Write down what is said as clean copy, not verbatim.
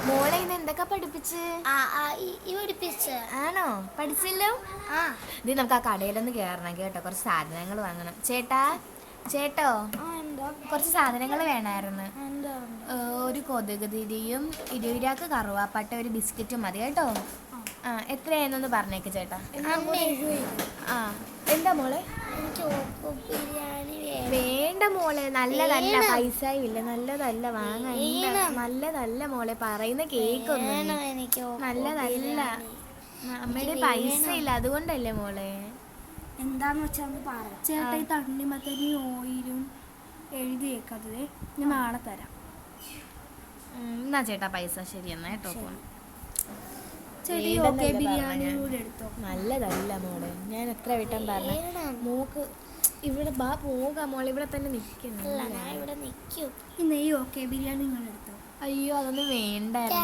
മോളെ ഇന്ന് എന്തൊക്കെ പഠിപ്പിച്ച്? ആണോ? പഠിച്ചല്ലോ. ആ ഇത് നമുക്ക് ആ കടയിലൊന്ന് കയറണം കേട്ടോ, കുറച്ച് സാധനങ്ങൾ വാങ്ങണം. ചേട്ടോ എന്താ കുറച്ച് സാധനങ്ങൾ വേണമായിരുന്നു. എന്താ ഒരു കൊതുക് തിരിയും 20 കറുവാപ്പട്ട, ഒരു ബിസ്ക്കറ്റും മതി കേട്ടോ. ആ എത്രയായെന്നൊന്ന് പറഞ്ഞേക്ക് ചേട്ടാ. ആ എന്താ മോളെ? ബിരിയാണി വേണ്ട മോളെ, നല്ലതല്ല, പൈസയും ഇല്ല, നല്ലതല്ല, വാങ്ങണ്ട, നല്ലതല്ല മോളെ, പറയുന്ന കേക്കൊന്നും നല്ലതല്ല. അമ്മയുടെ പൈസ ഇല്ല, അതുകൊണ്ടല്ലേ മോളെ. എന്താന്ന് വെച്ചാൽ പറ ചേട്ടാ. ഈ തണ്ണിമത്തരി ഓയിലും എഴുതിയേക്കത് ഞാൻ നാളെ തരാം. എന്നാ ചേട്ടാ പൈസ ശരി എന്നാ കേട്ടോ. ബിരിയാണി കൂടെ എടുത്തോ. നല്ലതല്ല മോളെ, ഞാൻ എത്ര വട്ടം പറഞ്ഞു മോക്ക് ഇവിടെ പോകാം മോളെ, ഇവിടെ തന്നെ നിൽക്കുന്നു. ഈ നെയ്യ് ബിരിയാണി നിങ്ങൾ എടുത്തോ. അയ്യോ അതൊന്നും വേണ്ടായിരുന്നു.